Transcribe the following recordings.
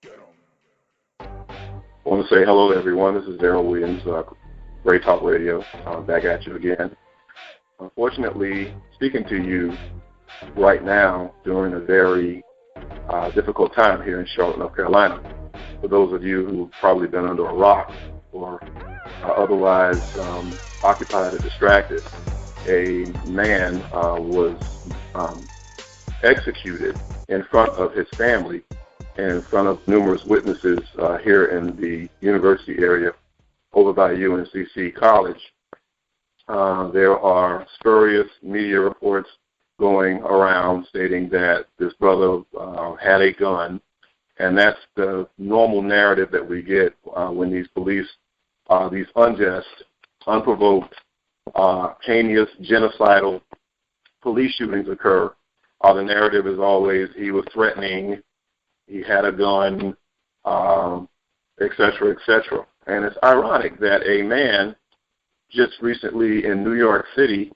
I want to say hello to everyone. This is Deryl Williams, BraveTalk Radio, back at you again. Unfortunately, speaking to you right now during a very difficult time here in Charlotte, North Carolina. For those of you who've probably been under a rock or otherwise occupied or distracted, a man was executed in front of his family and in front of numerous witnesses here in the university area over by UNCC College. There are spurious media reports going around stating that this brother had a gun, and that's the normal narrative that we get when these police, these unjust, unprovoked, heinous, genocidal police shootings occur. The narrative is always he was threatening, he had a gun, et cetera, et cetera. And it's ironic that a man just recently in New York City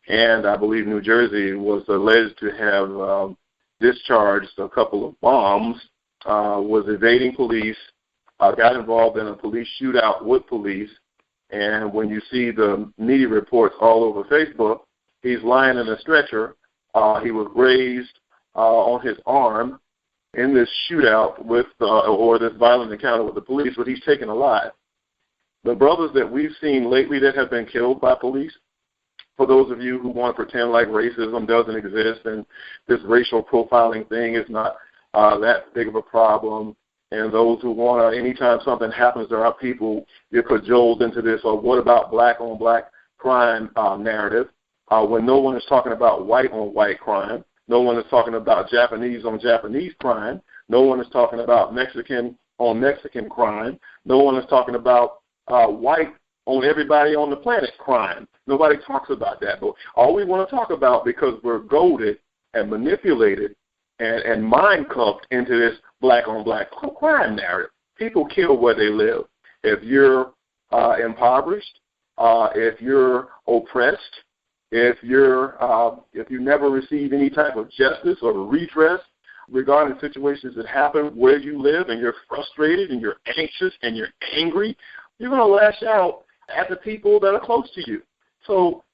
and I believe New Jersey was alleged to have discharged a couple of bombs, was evading police, got involved in a police shootout with police, and when you see the media reports all over Facebook, he's lying in a stretcher. He was grazed on his arm in this shootout with, or this violent encounter with the police, but he's taken alive. The brothers that we've seen lately that have been killed by police, for those of you who want to pretend like racism doesn't exist and this racial profiling thing is not that big of a problem, and those who want to, anytime something happens to our people, you're cajoled into this, or what about black-on-black crime narrative, when no one is talking about white-on-white crime, no one is talking about Japanese-on-Japanese crime, no one is talking about Mexican-on-Mexican crime, no one is talking about white on everybody on the planet crime. Nobody talks about that. But all we want to talk about, because we're goaded and manipulated and mind-cuffed into this black-on-black crime narrative. People kill where they live. If you're impoverished, if you're oppressed, if you never receive any type of justice or redress regarding situations that happen where you live, and you're frustrated and you're anxious and you're angry, you're going to lash out at the people that are close to you. So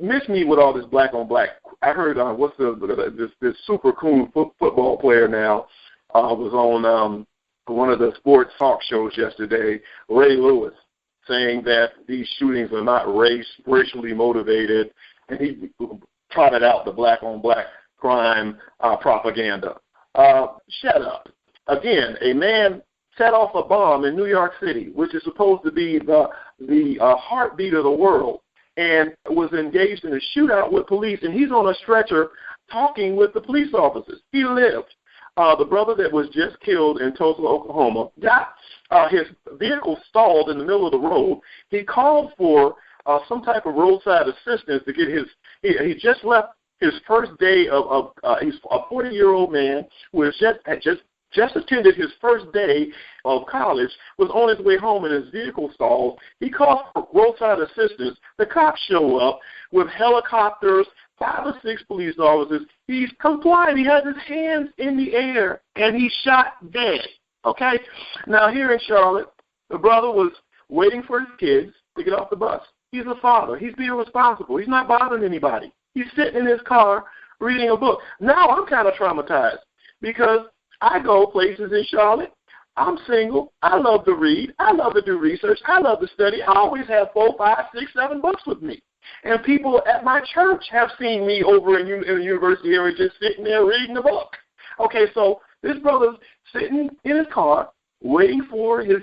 miss me with all this black-on-black. I heard this super cool football player now was on one of the sports talk shows yesterday, Ray Lewis, saying that these shootings are not racially motivated, and he trotted out the black-on-black crime propaganda. Shut up. Again, a man set off a bomb in New York City, which is supposed to be the heartbeat of the world, and was engaged in a shootout with police, and he's on a stretcher talking with the police officers. He lived. The brother that was just killed in Tulsa, Oklahoma, got his vehicle stalled in the middle of the road. He called for some type of roadside assistance to get he just left his first day of he's a 40-year-old man who has just attended his first day of college, was on his way home and his vehicle stalled. He called for roadside assistance. The cops show up with helicopters, 5 or 6 police officers. He's compliant. He has his hands in the air, and he's shot dead. Okay? Now, here in Charlotte, the brother was waiting for his kids to get off the bus. He's a father. He's being responsible. He's not bothering anybody. He's sitting in his car reading a book. Now I'm kind of traumatized because I go places in Charlotte. I'm single. I love to read. I love to do research. I love to study. I always have 4, 5, 6, 7 books with me. And people at my church have seen me over in the university area just sitting there reading a book. Okay, so this brother's sitting in his car waiting for his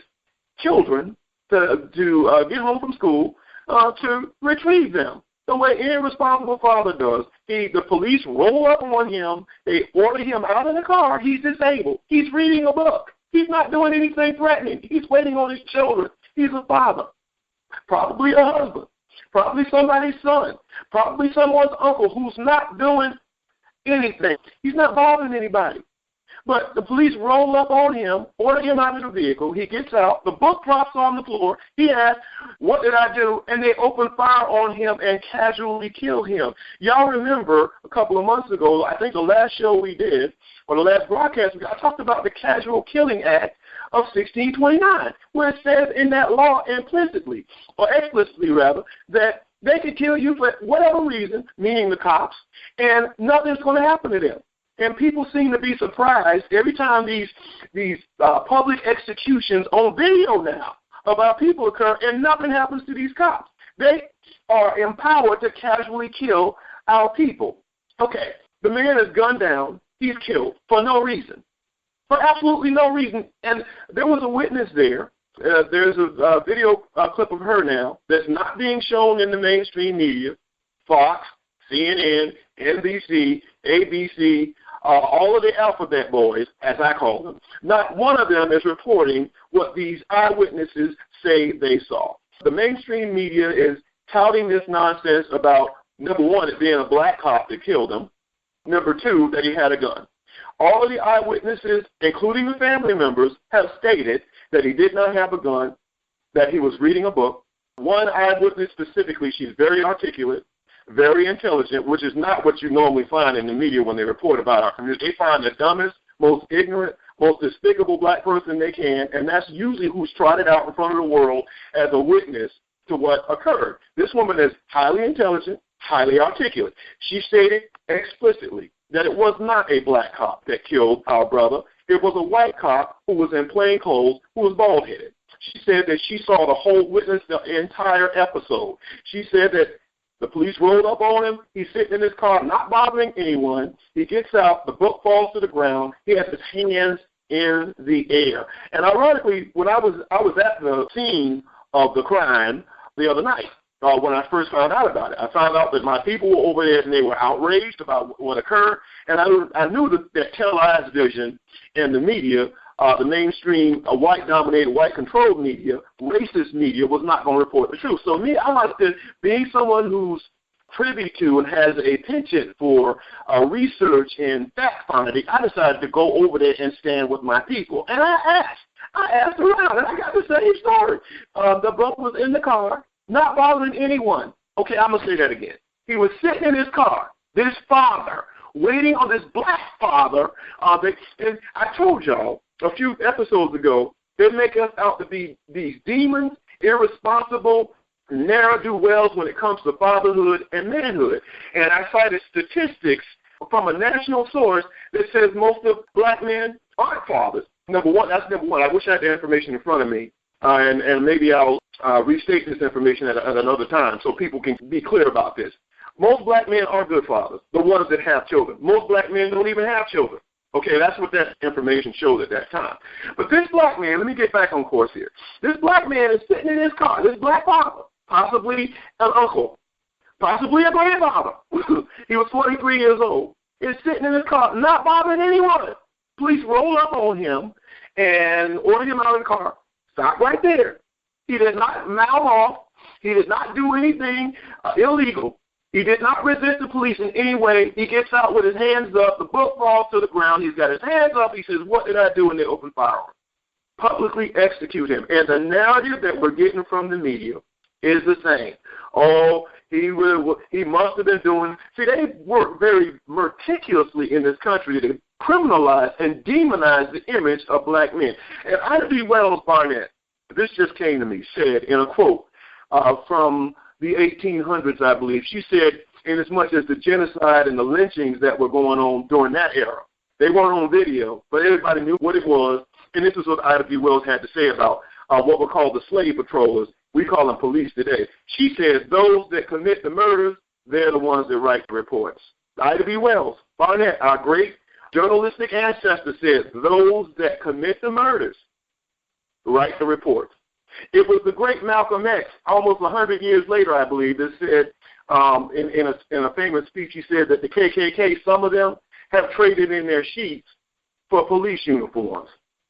children to get home from school to retrieve them. The way any responsible father does. The police roll up on him. They order him out of the car. He's disabled. He's reading a book. He's not doing anything threatening. He's waiting on his children. He's a father, probably a husband, probably somebody's son, probably someone's uncle who's not doing anything. He's not bothering anybody. But the police roll up on him, order him out of the vehicle. He gets out. The book drops on the floor. He asks, what did I do? And they open fire on him and casually kill him. Y'all remember a couple of months ago, I think the last show we did, or the last broadcast, I talked about the Casual Killing Act of 1629, where it says in that law implicitly, or explicitly rather, that they could kill you for whatever reason, meaning the cops, and nothing's going to happen to them. And people seem to be surprised every time these public executions on video now about people occur, and nothing happens to these cops. They are empowered to casually kill our people. Okay, the man is gunned down. He's killed for no reason. For absolutely no reason. And there was a witness there. There's a video clip of her now that's not being shown in the mainstream media, Fox, CNN, NBC, ABC, all of the alphabet boys, as I call them. Not one of them is reporting what these eyewitnesses say they saw. The mainstream media is touting this nonsense about, number one, it being a black cop that killed him, number two, that he had a gun. All of the eyewitnesses, including the family members, have stated that he did not have a gun, that he was reading a book. One eyewitness specifically, she's very articulate, very intelligent, which is not what you normally find in the media when they report about our community. They find the dumbest, most ignorant, most despicable black person they can, and that's usually who's trotted out in front of the world as a witness to what occurred. This woman is highly intelligent, highly articulate. She stated explicitly that it was not a black cop that killed our brother. It was a white cop who was in plain clothes, who was bald-headed. She said that she saw the whole, witnessed the entire episode. She said that the police rolled up on him. He's sitting in his car, not bothering anyone. He gets out. The book falls to the ground. He has his hands in the air. And ironically, when I was at the scene of the crime the other night, when I first found out about it, I found out that my people were over there and they were outraged about what occurred. And I knew that televised vision and the media, the mainstream, white-dominated, white-controlled media, racist media, was not going to report the truth. So me, I like to, being someone who's privy to and has a penchant for research and fact-finding, I decided to go over there and stand with my people. And I asked around, and I got the same story. The book was in the car, not bothering anyone. Okay, I'm going to say that again. He was sitting in his car, this father, waiting on this black father. And I told y'all a few episodes ago, they make us out to be these demons, irresponsible, ne'er-do-wells when it comes to fatherhood and manhood. And I cited statistics from a national source that says most of black men aren't fathers. Number one, that's number one. I wish I had the information in front of me, and maybe I'll restate this information at another time so people can be clear about this. Most black men are good fathers, the ones that have children. Most black men don't even have children. Okay, that's what that information showed at that time. But this black man, let me get back on course here. This black man is sitting in his car, this black father, possibly an uncle, possibly a grandfather. He was 43 years old. He's sitting in his car, not bothering anyone. Police roll up on him and order him out of the car. Stop right there. He did not mouth off. He did not do anything illegal. He did not resist the police in any way. He gets out with his hands up. The book falls to the ground. He's got his hands up. He says, what did I do? And they open fire on him. Publicly execute him. And the narrative that we're getting from the media is the same. Oh, he must have been doing. See, they work very meticulously in this country to criminalize and demonize the image of black men. And Ida B. Wells Barnett, this just came to me, said in a quote from the 1800s, I believe. She said, inasmuch as the genocide and the lynchings that were going on during that era, they weren't on video, but everybody knew what it was. And this is what Ida B. Wells had to say about what were called the slave patrollers. We call them police today. She says those that commit the murders, they're the ones that write the reports. Ida B. Wells Barnett, our great journalistic ancestor, said those that commit the murders write the reports. It was the great Malcolm X, almost 100 years later, I believe, that said in a famous speech, he said that the KKK, some of them have traded in their sheets for police uniforms.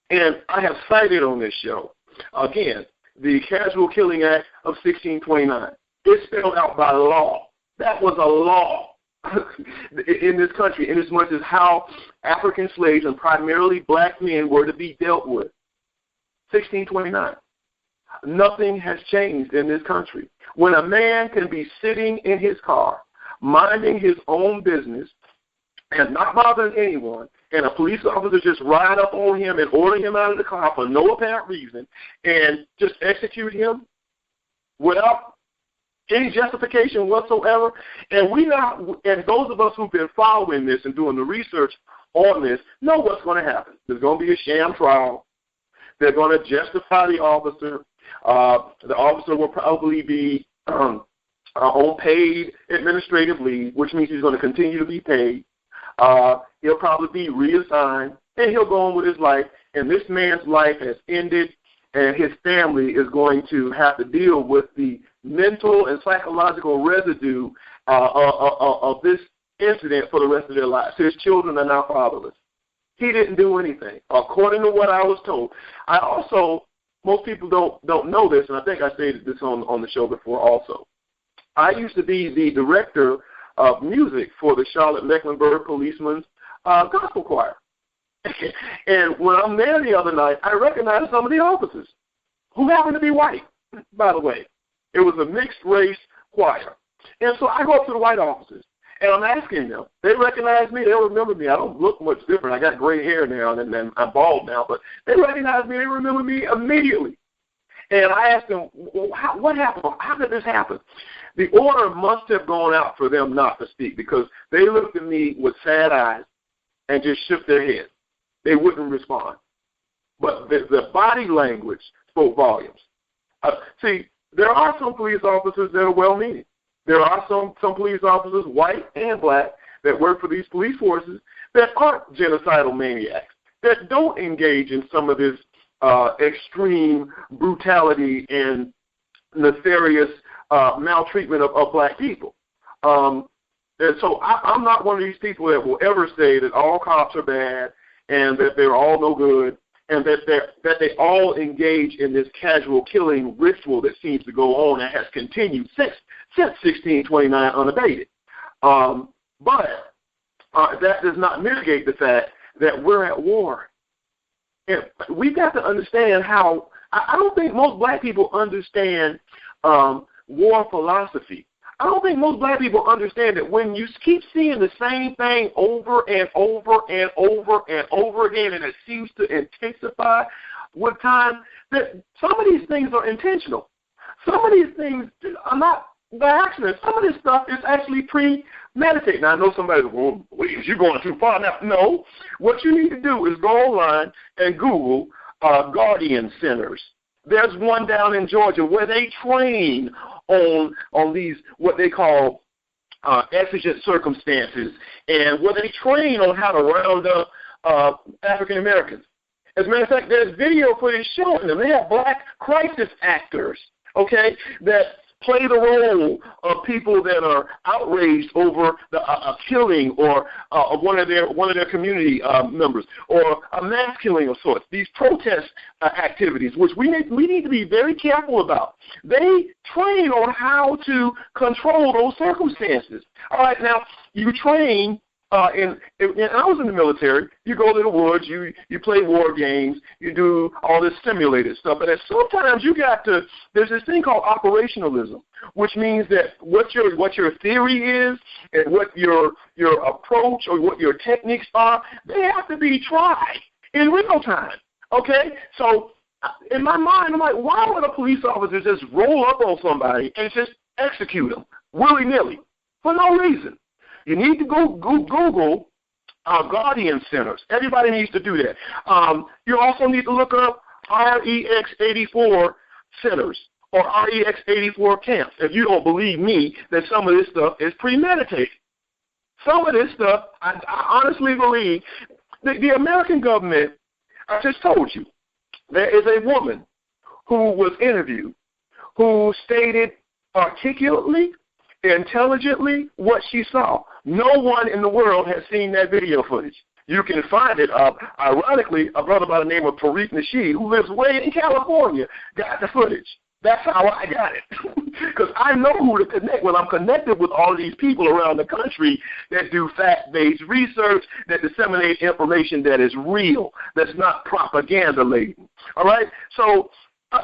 And I have cited on this show, again, the Casual Killing Act of 1629. It's spelled out by law. That was a law. in this country, in as much as how African slaves and primarily black men were to be dealt with. 1629. Nothing has changed in this country. When a man can be sitting in his car, minding his own business, and not bothering anyone, and a police officer just ride up on him and order him out of the car for no apparent reason and just execute him without any justification whatsoever. And those of us who've been following this and doing the research on this know what's going to happen. There's going to be a sham trial. They're going to justify the officer. The officer will probably be on paid administrative leave, which means he's going to continue to be paid. He'll probably be reassigned, and he'll go on with his life. And this man's life has ended, and his family is going to have to deal with the mental and psychological residue of this incident for the rest of their lives. His children are now fatherless. He didn't do anything, according to what I was told. I also, most people don't know this, and I think I stated this on the show before also. I used to be the director of music for the Charlotte Mecklenburg Policemen's gospel choir. And when I'm there the other night, I recognized some of the officers who happened to be white, by the way. It was a mixed-race choir. And so I go up to the white officers, and I'm asking them. They recognize me. They remember me. I don't look much different. I got gray hair now, and I'm bald now. But they recognize me. They remember me immediately. And I asked them, well, what happened? How did this happen? The order must have gone out for them not to speak because they looked at me with sad eyes and just shook their heads. They wouldn't respond. But the body language spoke volumes. See, there are some police officers that are well-meaning. There are some police officers, white and black, that work for these police forces that aren't genocidal maniacs, that don't engage in some of this extreme brutality and nefarious maltreatment of black people. And so I'm not one of these people that will ever say that all cops are bad and that they're all no good and that they all engage in this casual killing ritual that seems to go on and has continued since 1629 unabated. But that does not mitigate the fact that we're at war. And we've got to understand how – I don't think most black people understand war philosophy. I don't think most black people understand that when you keep seeing the same thing over and over and over and over again, and it seems to intensify with time, that some of these things are intentional. Some of these things are not by accident. Some of this stuff is actually premeditated. Now, I know somebody's going, Williams, you're going too far now. No. What you need to do is go online and Google Guardian Centers. There's one down in Georgia where they train on these what they call exigent circumstances, and where they train on how to round up African Americans. As a matter of fact, there's video footage showing them. They have black crisis actors, okay, that play the role of people that are outraged over a killing or one of their community members, or a mass killing of sorts. These protest activities, which we need to be very careful about. They train on how to control those circumstances. All right, now you train. And I was in the military. You go to the woods, you play war games, you do all this simulated stuff. But sometimes there's this thing called operationalism, which means that what your theory is and what your approach or what your techniques are, they have to be tried in real time. Okay? So in my mind, I'm like, why would a police officer just roll up on somebody and just execute them willy-nilly for no reason? You need to go Google Guardian Centers. Everybody needs to do that. You also need to look up REX84 centers or REX84 camps if you don't believe me that some of this stuff is premeditated. Some of this stuff, I honestly believe, the American government, I just told you, there is a woman who was interviewed who stated articulately, intelligently what she saw. No one in the world has seen that video footage. You can find it. Ironically, a brother by the name of Tariq Nasheed, who lives way in California, got the footage. That's how I got it. Because I know who to connect with. I'm connected with all of these people around the country that do fact-based research, that disseminate information that is real, that's not propaganda-laden. All right? So,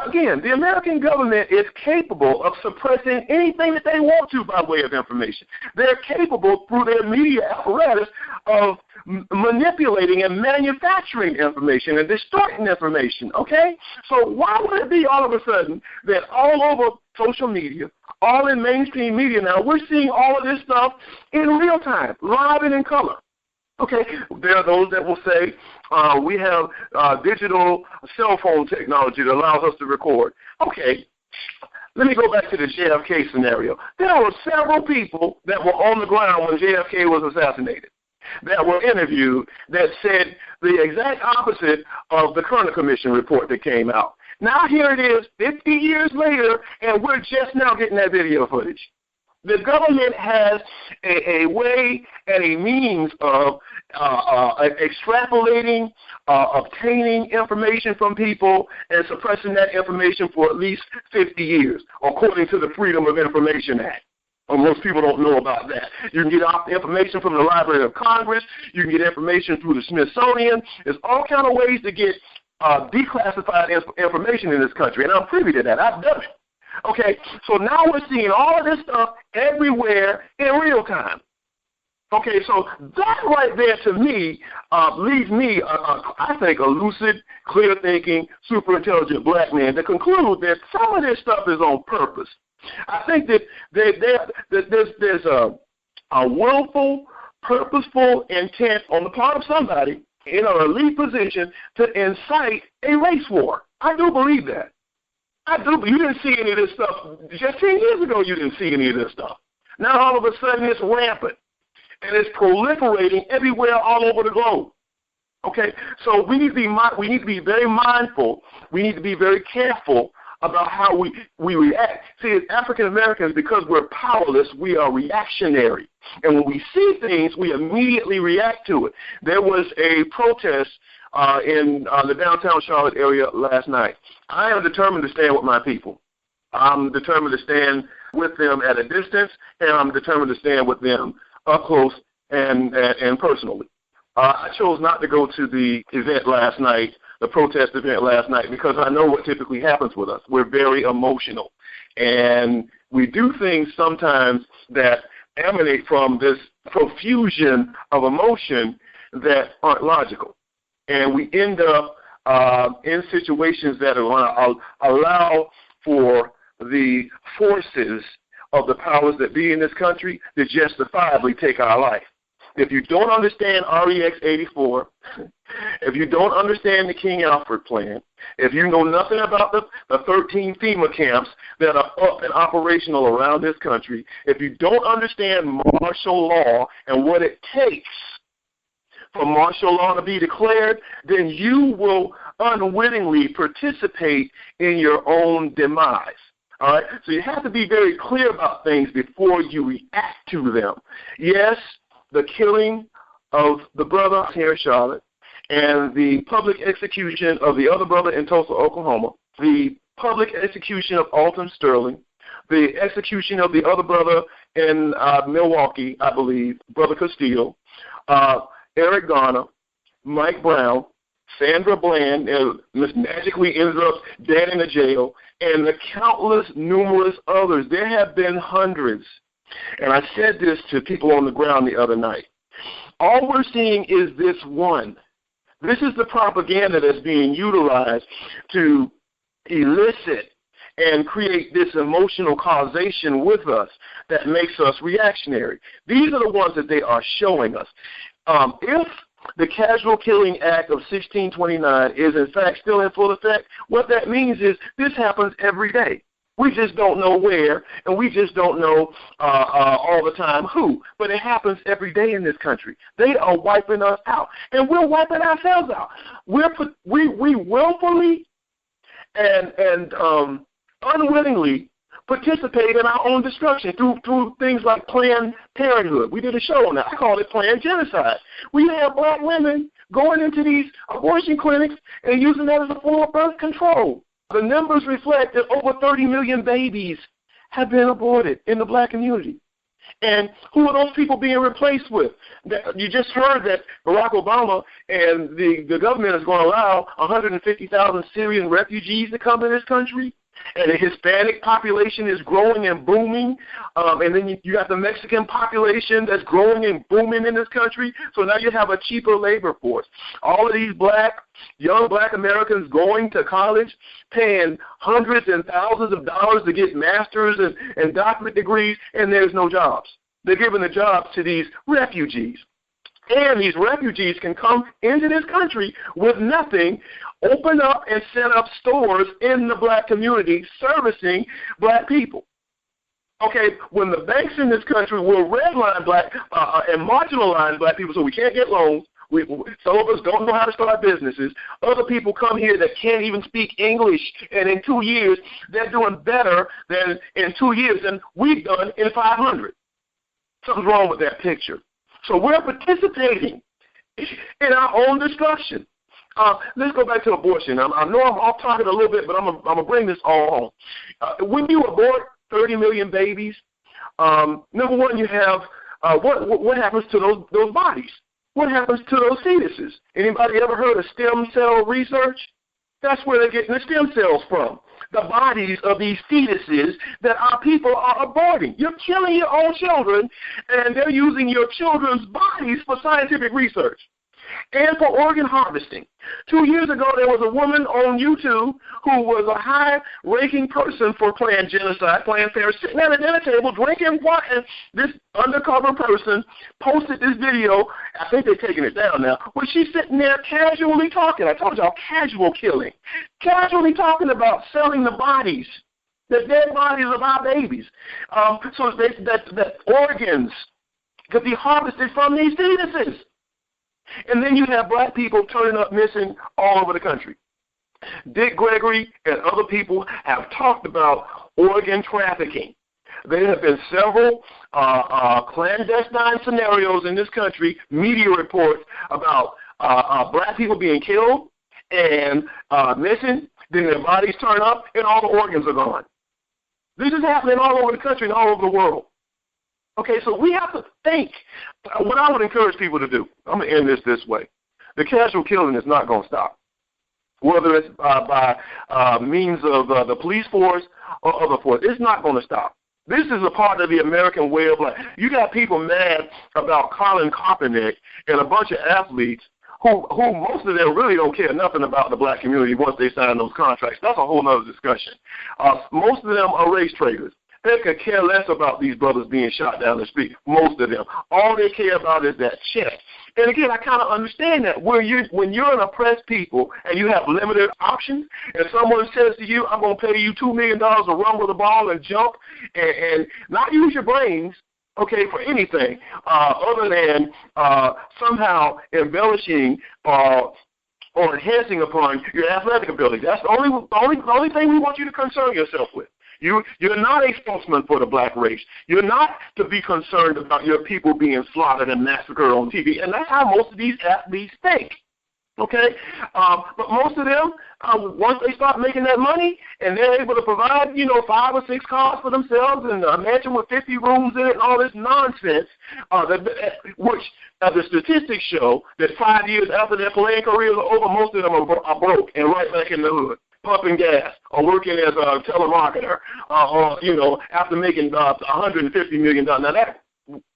again, the American government is capable of suppressing anything that they want to by way of information. They're capable, through their media apparatus, of manipulating and manufacturing information and distorting information, okay? So why would it be all of a sudden that all over social media, all in mainstream media now, we're seeing all of this stuff in real time, live and in color? Okay, there are those that will say we have digital cell phone technology that allows us to record. Okay, let me go back to the JFK scenario. There were several people that were on the ground when JFK was assassinated, that were interviewed, that said the exact opposite of the Kerner Commission report that came out. Now here it is, 50 years later, and we're just now getting that video footage. The government has a way and a means of extrapolating, obtaining information from people and suppressing that information for at least 50 years, according to the Freedom of Information Act. Well, most people don't know about that. You can get information from the Library of Congress. You can get information through the Smithsonian. There's all kinds of ways to get declassified information in this country, and I'm privy to that. I've done it. Okay, so now we're seeing all of this stuff everywhere in real time. Okay, so that right there to me leaves me, I think, a lucid, clear-thinking, super-intelligent black man to conclude that some of this stuff is on purpose. I think that there's a willful, purposeful intent on the part of somebody in an elite position to incite a race war. I do believe that. I do, but you didn't see any of this stuff. Just 10 years ago, you didn't see any of this stuff. Now, all of a sudden, it's rampant, and it's proliferating everywhere all over the globe. Okay? So we need to be very mindful. We need to be very careful about how we react. See, as African Americans, because we're powerless, we are reactionary. And when we see things, we immediately react to it. There was a protest in the downtown Charlotte area last night. I am determined to stand with my people. I'm determined to stand with them at a distance, and I'm determined to stand with them up close and personally. I chose not to go to the event last night, the protest event last night, because I know what typically happens with us. We're very emotional, and we do things sometimes that emanate from this profusion of emotion that aren't logical. And we end up in situations that allow for the forces of the powers that be in this country to justifiably take our life. If you don't understand REX 84, if you don't understand the King Alfred plan, if you know nothing about the 13 FEMA camps that are up and operational around this country, if you don't understand martial law and what it takes for martial law to be declared, then you will unwittingly participate in your own demise. All right? So you have to be very clear about things before you react to them. Yes, the killing of the brother here in Charlotte and the public execution of the other brother in Tulsa, Oklahoma, the public execution of Alton Sterling, the execution of the other brother in Milwaukee, I believe, Brother Castillo, Eric Garner, Mike Brown, Sandra Bland, magically ends up dead in a jail, and the countless, numerous others. There have been hundreds. And I said this to people on the ground the other night. All we're seeing is this one. This is the propaganda that's being utilized to elicit and create this emotional causation with us that makes us reactionary. These are the ones that they are showing us. If the Casual Killing Act of 1629 is in fact still in full effect, what that means is this happens every day. We just don't know where, and we just don't know all the time who. But it happens every day in this country. They are wiping us out, and we're wiping ourselves out. We willfully and unwittingly participate in our own destruction through things like Planned Parenthood. We did a show on that. I call it planned genocide. We have black women going into these abortion clinics and using that as a form of birth control. The numbers reflect that over 30 million babies have been aborted in the black community. And who are those people being replaced with? You just heard that Barack Obama and the government is going to allow 150,000 Syrian refugees to come to this country. And the Hispanic population is growing and booming. And then you got the Mexican population that's growing and booming in this country. So now you have a cheaper labor force. All of these young black Americans going to college, paying hundreds and thousands of dollars to get master's and doctorate degrees, and there's no jobs. They're giving the jobs to these refugees. And these refugees can come into this country with nothing, open up and set up stores in the black community servicing black people. Okay, when the banks in this country will redline black and marginalize black people so we can't get loans, some of us don't know how to start businesses. Other people come here that can't even speak English, and in 2 years, they're doing better than in 2 years than we've done in 500. Something's wrong with that picture. So we're participating in our own destruction. Let's go back to abortion. I know I'm off target a little bit, but I'm going to bring this all home. When you abort 30 million babies, number one, you have what happens to those bodies? What happens to those fetuses? Anybody ever heard of stem cell research? That's where they're getting the stem cells from. The bodies of these fetuses that our people are aborting. You're killing your own children, and they're using your children's bodies for scientific research and for organ harvesting. 2 years ago, there was a woman on YouTube who was a high-ranking person for Planned Genocide, Planned Parenthood, sitting at a dinner table drinking wine, and this undercover person posted this video. I think they're taking it down now, where she's sitting there casually talking. I told y'all, casual killing. Casually talking about selling the bodies, the dead bodies of our babies. So that organs could be harvested from these fetuses. And then you have black people turning up missing all over the country. Dick Gregory and other people have talked about organ trafficking. There have been several clandestine scenarios in this country, media reports about black people being killed and missing, then their bodies turn up and all the organs are gone. This is happening all over the country and all over the world. Okay, so we have to think. What I would encourage people to do, I'm going to end this way. The casual killing is not going to stop, whether it's by means of the police force or other force. It's not going to stop. This is a part of the American way of life. You got people mad about Colin Kaepernick and a bunch of athletes who most of them really don't care nothing about the black community once they sign those contracts. That's a whole other discussion. Most of them are race traitors. They could care less about these brothers being shot down the street, most of them. All they care about is that check. And again, I kind of understand that. When you're an oppressed people and you have limited options, and someone says to you, I'm going to pay you $2 million to run with a ball and jump and not use your brains, okay, for anything other than somehow embellishing or enhancing upon your athletic ability. That's the only thing we want you to concern yourself with. You're not a spokesman for the black race. You're not to be concerned about your people being slaughtered and massacred on TV. And that's how most of these athletes think. Okay? But most of them, once they start making that money and they're able to provide, 5 or 6 cars for themselves and a mansion with 50 rooms in it and all this nonsense, which the statistics show that 5 years after their playing careers are over, most of them are broke and right back in the hood, pumping gas or working as a telemarketer, after making $150 million. Now, that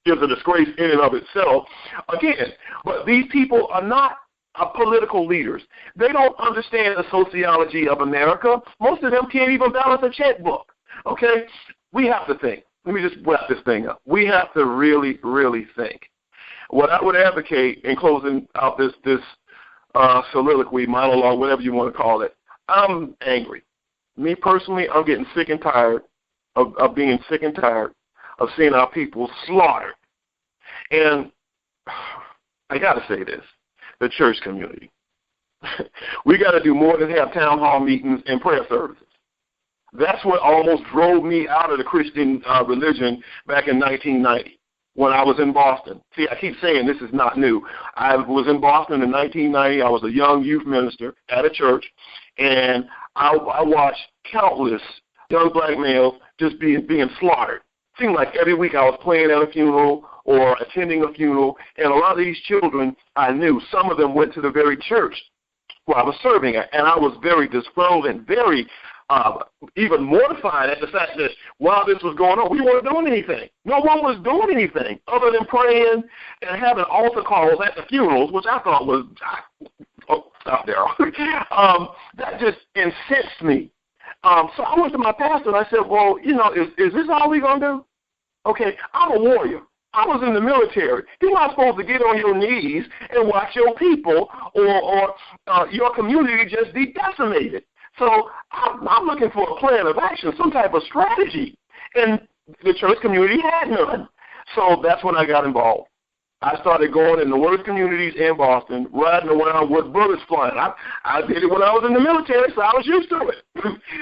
is a disgrace in and of itself. Again, but these people are not political leaders. They don't understand the sociology of America. Most of them can't even balance a checkbook. Okay? We have to think. Let me just wrap this thing up. We have to really, really think. What I would advocate in closing out this soliloquy, monologue, whatever you want to call it, I'm angry. Me personally, I'm getting sick and tired of being sick and tired of seeing our people slaughtered. And I got to say this, the church community. We got to do more than have town hall meetings and prayer services. That's what almost drove me out of the Christian religion back in 1990. when I was in Boston. See, I keep saying this is not new. I was in Boston in 1990. I was a young youth minister at a church, and I watched countless young black males just being slaughtered. It seemed like every week I was playing at a funeral or attending a funeral, and a lot of these children I knew. Some of them went to the very church where I was serving at, and I was very disgruntled and very even mortified at the fact that while this was going on, we weren't doing anything. No one was doing anything other than praying and having altar calls at the funerals, which I thought was, stop there. That just incensed me. So I went to my pastor and I said, well, is this all we're going to do? Okay, I'm a warrior. I was in the military. You're not supposed to get on your knees and watch your people or your community just be decimated. So I'm looking for a plan of action, some type of strategy. And the church community had none. So that's when I got involved. I started going in the worst communities in Boston, riding around with bullets flying. I did it when I was in the military, so I was used to it.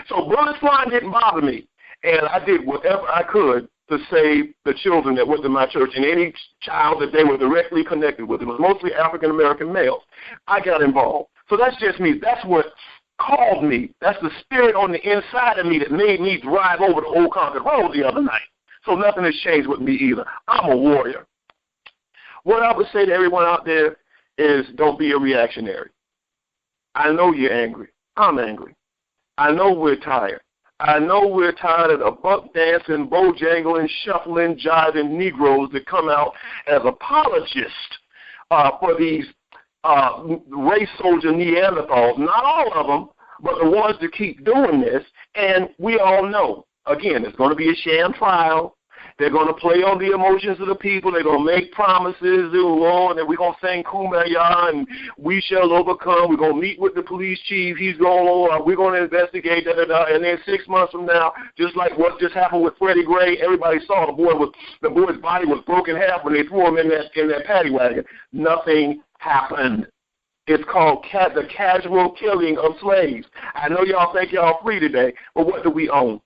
So bullets flying didn't bother me. And I did whatever I could to save the children that went to my church and any child that they were directly connected with. It was mostly African-American males. I got involved. So that's just me. That's what called me. That's the spirit on the inside of me that made me drive over the Old Concord Road the other night. So nothing has changed with me either. I'm a warrior. What I would say to everyone out there is don't be a reactionary. I know you're angry. I'm angry. I know we're tired. I know we're tired of the buck-dancing, bojangling, shuffling, jiving Negroes that come out as apologists for these race soldier Neanderthals. Not all of them, but the ones that keep doing this. And we all know, again, it's going to be a sham trial. They're going to play on the emotions of the people. They're going to make promises, and we're going to sing Kumbaya, and we shall overcome. We're going to meet with the police chief. We're going to investigate, and then 6 months from now, just like what just happened with Freddie Gray, everybody saw the boy's body was broken in half when they threw him in that paddy wagon. Nothing happened. It's called the casual killing of slaves. I know y'all think y'all free today, but what do we own?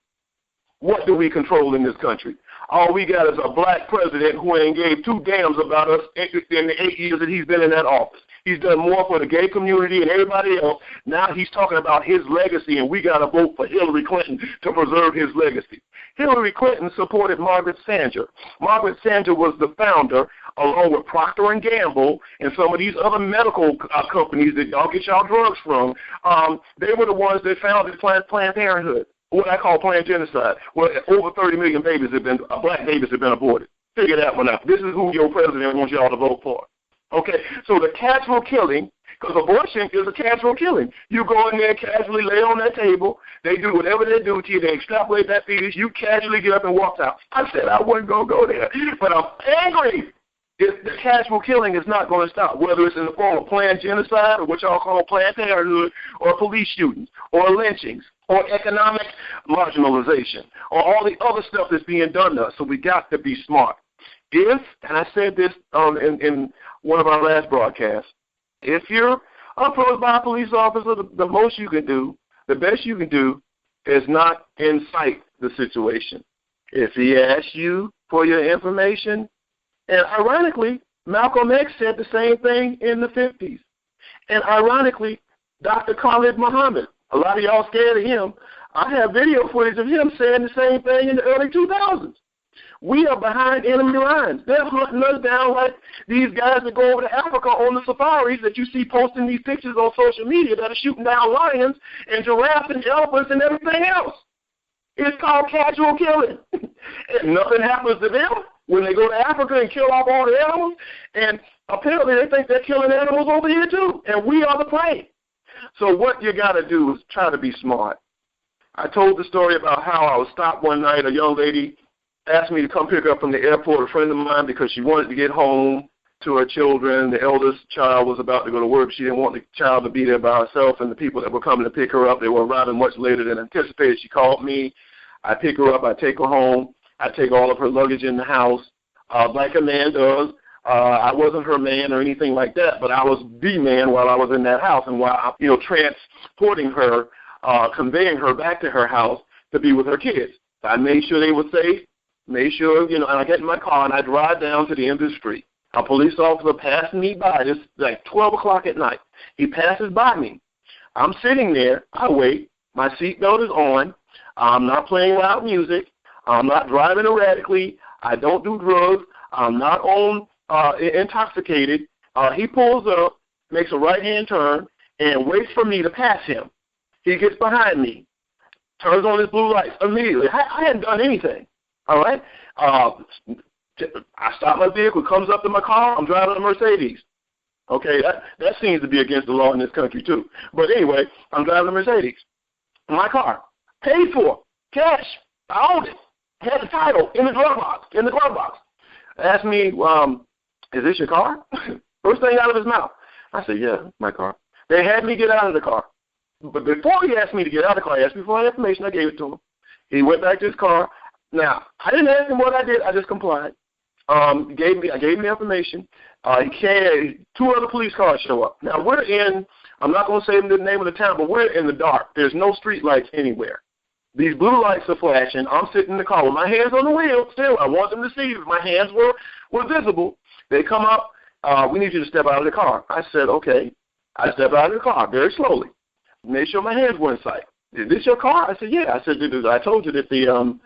What do we control in this country? All we got is a black president who ain't gave two damns about us in the 8 years that he's been in that office. He's done more for the gay community and everybody else. Now he's talking about his legacy, and we got to vote for Hillary Clinton to preserve his legacy. Hillary Clinton supported Margaret Sanger. Margaret Sanger was the founder, along with Procter & Gamble and some of these other medical companies that y'all get y'all drugs from. They were the ones that founded Planned Parenthood, what I call planned genocide, where over 30 million black babies have been aborted. Figure that one out. This is who your president wants y'all to vote for. Okay, so the casual killing, because abortion is a casual killing. You go in there, casually lay on that table, they do whatever they do to you, they extrapolate that fetus, you casually get up and walk out. I said I wasn't going to go there, but I'm angry. The casual killing is not going to stop, whether it's in the form of planned genocide or what y'all call Planned Parenthood or police shootings or lynchings or economic marginalization or all the other stuff that's being done to us. So we got to be smart. And I said this in one of our last broadcasts, if you're approached by a police officer, the most you can do, the best you can do is not incite the situation. If he asks you for your information, and ironically, Malcolm X said the same thing in the 50s. And ironically, Dr. Khalid Muhammad, a lot of y'all scared of him. I have video footage of him saying the same thing in the early 2000s. We are behind enemy lines. They're hunting us down like these guys that go over to Africa on the safaris that you see posting these pictures on social media that are shooting down lions and giraffes and elephants and everything else. It's called casual killing. And nothing happens to them when they go to Africa and kill off all the animals. And apparently they think they're killing animals over here too. And we are the prey. So what you got to do is try to be smart. I told the story about how I was stopped one night. A young lady asked me to come pick her up from the airport, a friend of mine, because she wanted to get home to her children. The eldest child was about to go to work. She didn't want the child to be there by herself, and the people that were coming to pick her up, they were arriving much later than anticipated. She called me. I pick her up. I take her home. I take all of her luggage in the house, like a man does. I wasn't her man or anything like that, but I was the man while I was in that house, and while transporting her, conveying her back to her house to be with her kids. I made sure they were safe. made sure, and I get in my car and I drive down to the end of the street. A police officer passed me by. It's like 12 o'clock at night. He passes by me. I'm sitting there. I wait. My seatbelt is on. I'm not playing loud music. I'm not driving erratically. I don't do drugs. I'm not intoxicated. He pulls up, makes a right-hand turn, and waits for me to pass him. He gets behind me, turns on his blue lights immediately. I hadn't done anything, all right? I stop my vehicle, comes up to my car. I'm driving a Mercedes. Okay, that seems to be against the law in this country, too. But anyway, I'm driving a Mercedes. My car, paid for, cash. I owned it. Had the title in the glove box. Asked me, is this your car? First thing out of his mouth. I said, yeah, my car. They had me get out of the car. But before he asked me to get out of the car, he asked me for my information. I gave it to him. He went back to his car. Now, I didn't ask him what I did. I just complied. I gave me information. Two other police cars show up. Now, we're in, I'm not going to say the name of the town, but we're in the dark. There's no street lights anywhere. These blue lights are flashing. I'm sitting in the car with my hands on the wheel. Still, I want them to see if my hands were visible. They come up. We need you to step out of the car. I said, okay. I step out of the car very slowly. Made sure my hands were in sight. Is this your car? I said, yeah. I said, I told you that the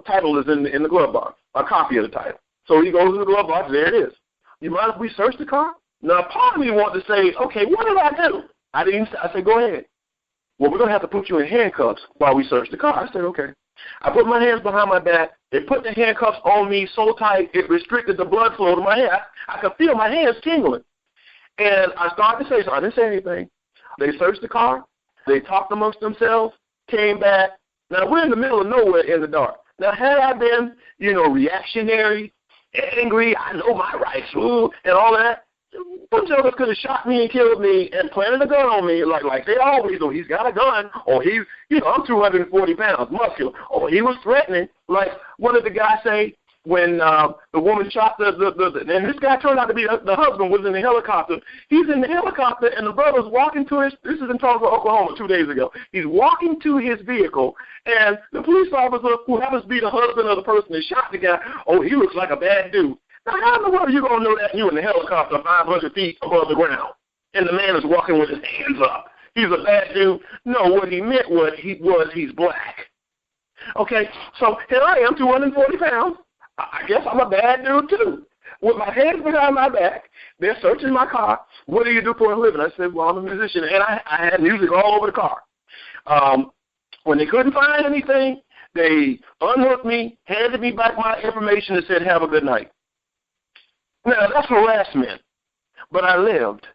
title is in the glove box, a copy of the title. So he goes in the glove box. There it is. You mind if we search the car? Now, part of me wanted to say, okay, what did I do? I said, go ahead. Well, we're going to have to put you in handcuffs while we search the car. I said, okay. I put my hands behind my back. They put the handcuffs on me so tight it restricted the blood flow to my head. I could feel my hands tingling. And I started to say something. I didn't say anything. They searched the car. They talked amongst themselves, came back. Now, we're in the middle of nowhere in the dark. Now, had I been, reactionary, angry, I know my rights, and all that, some jokers could have shot me and killed me and planted a gun on me like they always do. He's got a gun, or I'm 240 pounds, muscular, or he was threatening. Like, what did the guy say when the woman shot and this guy turned out to be the husband was in the helicopter. He's in the helicopter, and the brother's walking to this is in Tulsa, Oklahoma, 2 days ago. He's walking to his vehicle, and the police officer, who happens to be the husband of the person that shot the guy, he looks like a bad dude. Now, how in the world are you going to know that you in the helicopter 500 feet above the ground, and the man is walking with his hands up? He's a bad dude. No, what he meant was he's black. Okay, so here I am, 240 pounds. I guess I'm a bad dude, too. With my hands behind my back, they're searching my car. What do you do for a living? I said, well, I'm a musician, and I had music all over the car. When they couldn't find anything, they unhooked me, handed me back my information, and said, have a good night. Now, that's harassment, but I lived.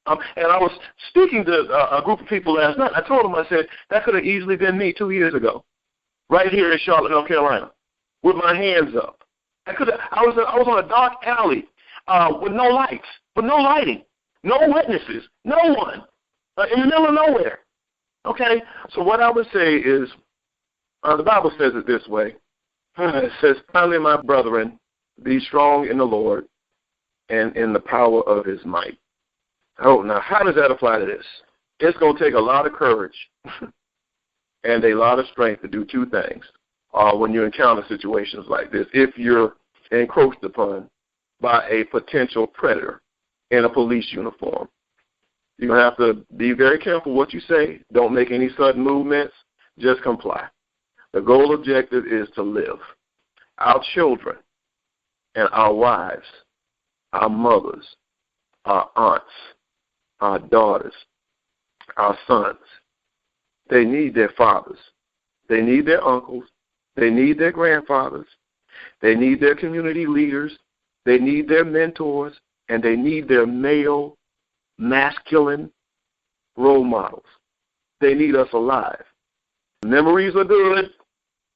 And I was speaking to a group of people last night. I told them, I said, that could have easily been me 2 years ago, right here in Charlotte, North Carolina, with my hands up. I was on a dark alley with no lights, with no lighting, no witnesses, no one, in the middle of nowhere. Okay? So what I would say is, the Bible says it this way. It says, finally, my brethren, be strong in the Lord and in the power of his might. Oh, now how does that apply to this? It's going to take a lot of courage and a lot of strength to do two things when you encounter situations like this. If you're encroached upon by a potential predator in a police uniform, you have to be very careful what you say. Don't make any sudden movements. Just comply. The goal objective is to live. Our children and our wives, our mothers, our aunts, our daughters, our sons, they need their fathers. They need their uncles. They need their grandfathers. They need their community leaders. They need their mentors. And they need their male, masculine role models. They need us alive. Memories are good.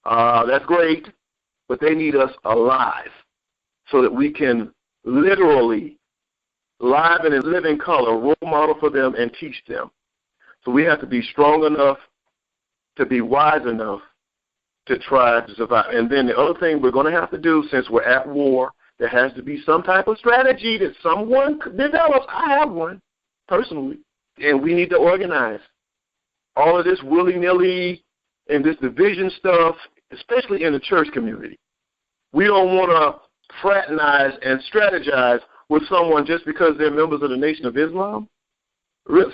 That's great. But they need us alive so that we can literally, live and in living color, role model for them and teach them. So we have to be strong enough to be wise enough to try to survive. And then the other thing we're going to have to do, since we're at war, there has to be some type of strategy that someone develops. I have one, personally. And we need to organize. All of this willy-nilly and this division stuff, especially in the church community, We don't want to fraternize and strategize with someone just because they're members of the Nation of Islam.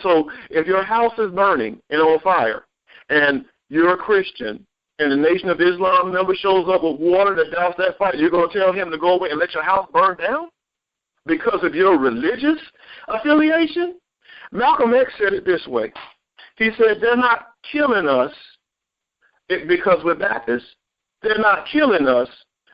So if your house is burning and on fire and you're a Christian and the Nation of Islam member shows up with water to douse that fire, you're going to tell him to go away and let your house burn down because of your religious affiliation? Malcolm X said it this way. He said, they're not killing us because we're Baptists. They're not killing us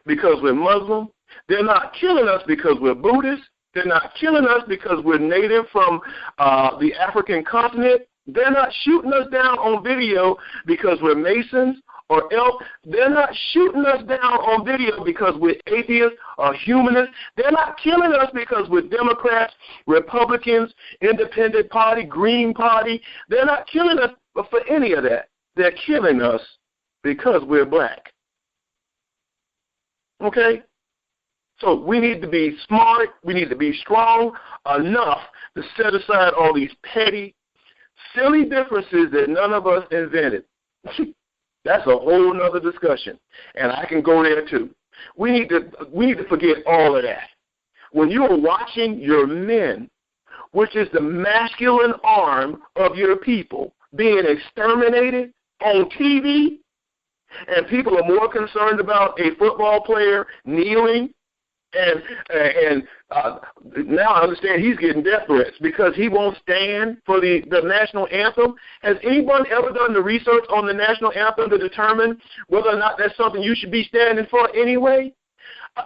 because we're Muslim. They're not killing us because we're Buddhist. They're not killing us because we're native from the African continent. They're not shooting us down on video because we're Masons or elk. They're not shooting us down on video because we're atheists or humanists. They're not killing us because we're Democrats, Republicans, Independent Party, Green Party. They're not killing us for any of that. They're killing us because we're black. Okay? So we need to be smart. We need to be strong enough to set aside all these petty, silly differences that none of us invented. That's a whole nother discussion, and I can go there too. We need to forget all of that. When you are watching your men, which is the masculine arm of your people, being exterminated on TV, and people are more concerned about a football player kneeling, and now I understand he's getting death threats because he won't stand for the national anthem. Has anyone ever done the research on the national anthem to determine whether or not that's something you should be standing for anyway?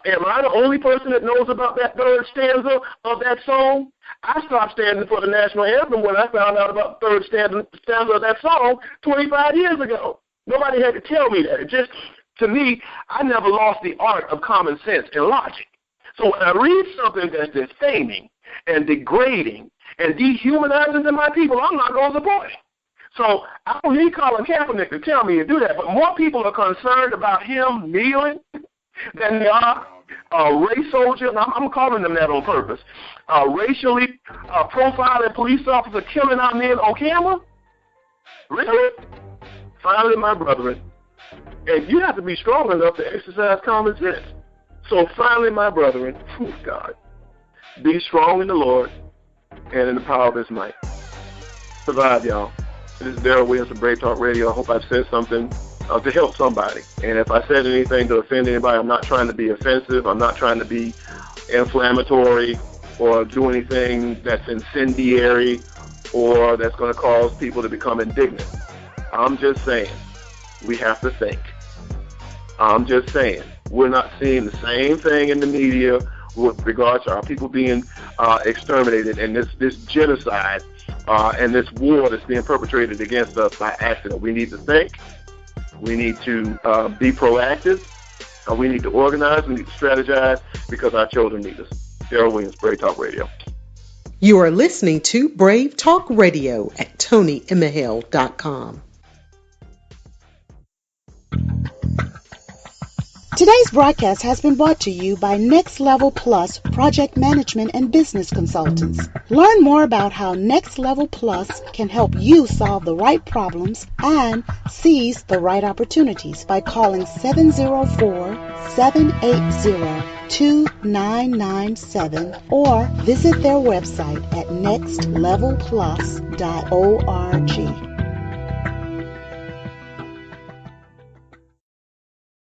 Am I the only person that knows about that third stanza of that song? I stopped standing for the national anthem when I found out about the third stanza of that song 25 years ago. Nobody had to tell me that. It just, to me, I never lost the art of common sense and logic. So when I read something that's defaming and degrading and dehumanizing to my people, I'm not going to support it. So I don't need Colin Kaepernick to tell me to do that, but more people are concerned about him kneeling than they are race soldiers. I'm calling them that on purpose. Racially profiling police officers killing our men on camera? Really? Finally, my brethren, and you have to be strong enough to exercise common sense. So finally, my brethren, God, be strong in the Lord and in the power of His might. Survive, y'all. This is Deryl Williams of BraveTalk Radio. I hope I've said something to help somebody. And if I said anything to offend anybody, I'm not trying to be offensive. I'm not trying to be inflammatory or do anything that's incendiary or that's going to cause people to become indignant. I'm just saying we have to think. I'm just saying we're not seeing the same thing in the media with regards to our people being exterminated and this genocide and this war that's being perpetrated against us by accident. We need to think. We need to be proactive. We need to organize. We need to strategize because our children need us. Deryl Williams, BraveTalk Radio. You are listening to Brave Talk Radio at TonyEmmahill.com. Today's broadcast has been brought to you by Next Level Plus Project Management and Business Consultants. Learn more about how Next Level Plus can help you solve the right problems and seize the right opportunities by calling 704-780-2997 or visit their website at nextlevelplus.org.